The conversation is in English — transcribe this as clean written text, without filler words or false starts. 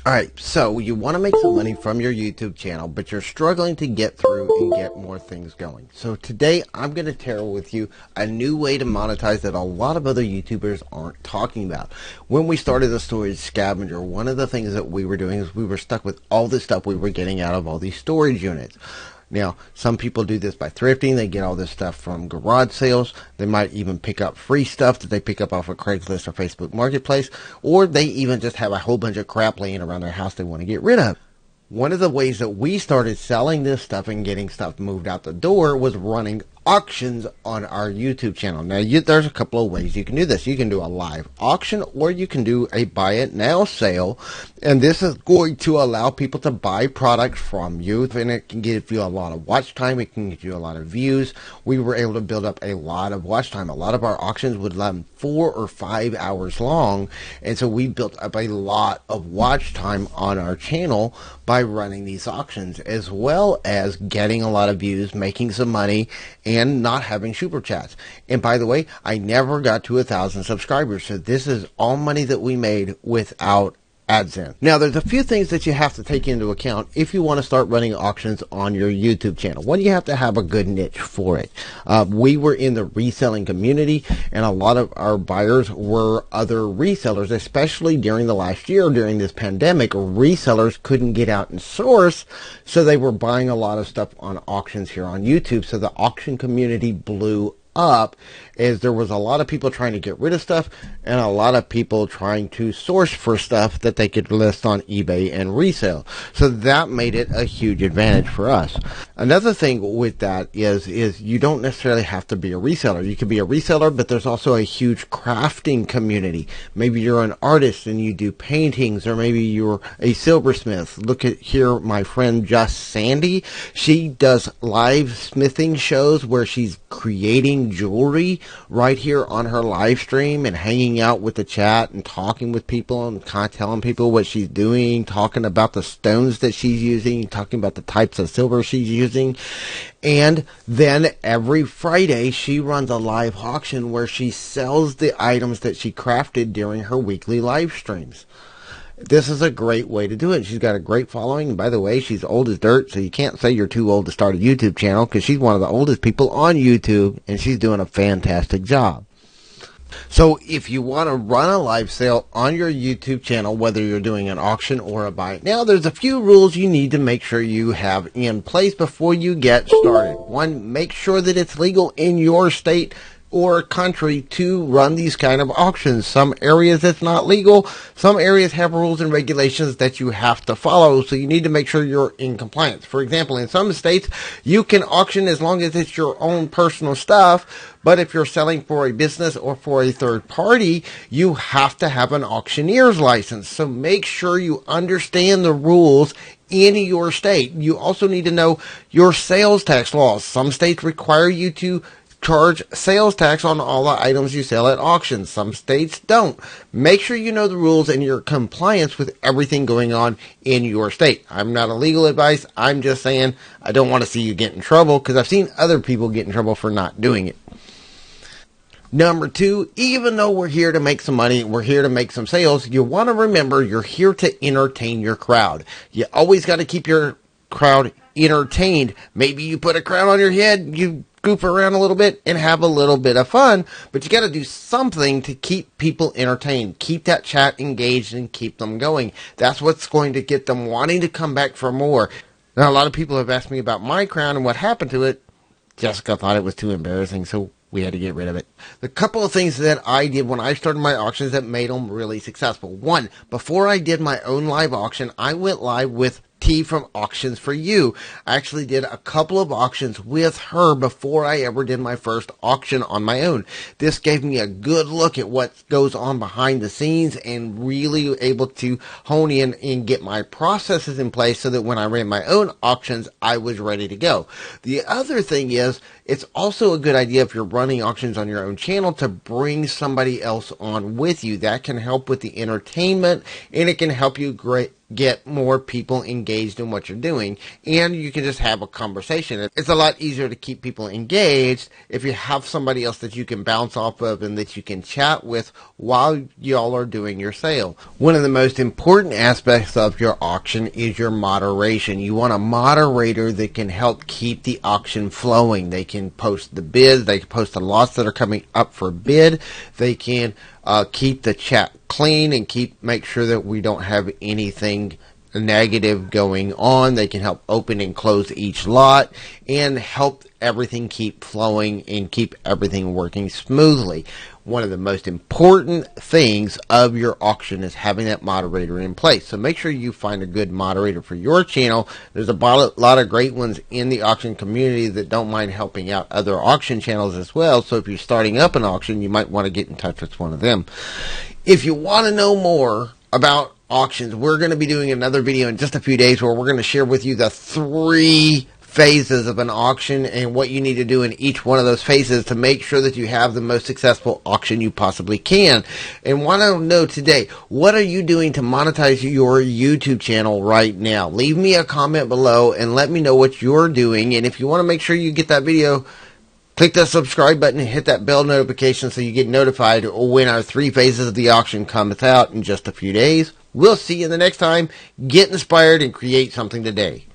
Alright, so you want to make some money from your YouTube channel, but you're struggling to get through and get more things going. So today I'm going to share with you a new way to monetize that a lot of other YouTubers aren't talking about. When we started the storage scavenger, one of the things that we were doing is we were stuck with all the stuff we were getting out of all these storage units. Now, some people do this by thrifting. They get all this stuff from garage sales. They might even pick up free stuff that they pick up off of Craigslist or Facebook Marketplace, or they even just have a whole bunch of crap laying around their house they want to get rid of. One of the ways that we started selling this stuff and getting stuff moved out the door was running auctions on our YouTube channel. Now, there's a couple of ways you can do this. You can do a live auction, or you can do a buy it now sale, and this is going to allow people to buy products from you, and it can give you a lot of watch time. It can give you a lot of views. We were able to build up a lot of watch time. A lot of our auctions would run 4 or 5 hours long, and so we built up a lot of watch time on our channel by running these auctions, as well as getting a lot of views, making some money, and not having super chats. And by the way, I never got to 1,000 subscribers, so this is all money that we made without AdSense. Now, there's a few things that you have to take into account if you want to start running auctions on your YouTube channel. One, you have to have a good niche for it. We were in the reselling community, and a lot of our buyers were other resellers, especially during the last year. During this pandemic, resellers couldn't get out and source, so they were buying a lot of stuff on auctions here on YouTube. So the auction community blew up, as there was a lot of people trying to get rid of stuff and a lot of people trying to source for stuff that they could list on eBay and resell. So that made it a huge advantage for us. Another thing with that is you don't necessarily have to be a reseller. You can be a reseller, but there's also a huge crafting community. Maybe you're an artist and you do paintings, or maybe you're a silversmith. Look at here, my friend Just Sandy. She does live smithing shows where she's creating jewelry right here on her live stream and hanging out with the chat and talking with people and kind of telling people what she's doing, talking about the stones that she's using, talking about the types of silver she's using. And then every Friday she runs a live auction where she sells the items that she crafted during her weekly live streams. This is a great way to do it. She's got a great following. And by the way, she's old as dirt, so you can't say you're too old to start a YouTube channel, because she's one of the oldest people on YouTube, and she's doing a fantastic job. So if you want to run a live sale on your YouTube channel, whether you're doing an auction or a buy it now, there's a few rules you need to make sure you have in place before you get started. One, make sure that it's legal in your state or country to run these kind of auctions. Some areas it's not legal. Some areas have rules and regulations that you have to follow, so you need to make sure you're in compliance. For example, in some states, you can auction as long as it's your own personal stuff, but if you're selling for a business or for a third party, you have to have an auctioneer's license. So make sure you understand the rules in your state. You also need to know your sales tax laws. Some states require you to charge sales tax on all the items you sell at auctions. Some states don't. Make sure you know the rules and you're in compliance with everything going on in your state. I'm not a legal advice. I'm just saying I don't want to see you get in trouble, because I've seen other people get in trouble for not doing it. Number 2, even though we're here to make some money, we're here to make some sales, you want to remember you're here to entertain your crowd. You always got to keep your crowd entertained. Maybe you put a crown on your head, you goof around a little bit and have a little bit of fun, but you got to do something to keep people entertained, keep that chat engaged, and keep them going. That's what's going to get them wanting to come back for more. Now, a lot of people have asked me about my crown and what happened to it. Jessica thought it was too embarrassing, so we had to get rid of it. The couple of things that I did when I started my auctions that made them really successful. One, before I did my own live auction, I went live with T from Auctions for You. I actually did a couple of auctions with her before I ever did my first auction on my own. This gave me a good look at what goes on behind the scenes, and really able to hone in and get my processes in place so that when I ran my own auctions, I was ready to go. The other thing is It's also a good idea if you're running auctions on your own channel to bring somebody else on with you. That can help with the entertainment, and it can help you get more people engaged in what you're doing, and you can just have a conversation. It's a lot easier to keep people engaged if you have somebody else that you can bounce off of and that you can chat with while y'all are doing your sale. One of the most important aspects of your auction is your moderation. You want a moderator that can help keep the auction flowing. They can post the bids, they can post the lots that are coming up for bid, they can keep the chat clean and make sure that we don't have anything negative going on. They can help open and close each lot and help everything keep flowing and keep everything working smoothly. One of the most important things of your auction is having that moderator in place. So make sure you find a good moderator for your channel. There's a lot of great ones in the auction community that don't mind helping out other auction channels as well. So if you're starting up an auction, you might want to get in touch with one of them. If you want to know more about auctions, we're going to be doing another video in just a few days where we're going to share with you the 3 phases of an auction and what you need to do in each one of those phases to make sure that you have the most successful auction you possibly can. And want to know today, what are you doing to monetize your YouTube channel right now? Leave me a comment below and let me know what you're doing. And if you want to make sure you get that video, click that subscribe button and hit that bell notification so you get notified when our 3 phases of the auction comes out in just a few days. We'll see you the next time. Get inspired and create something today.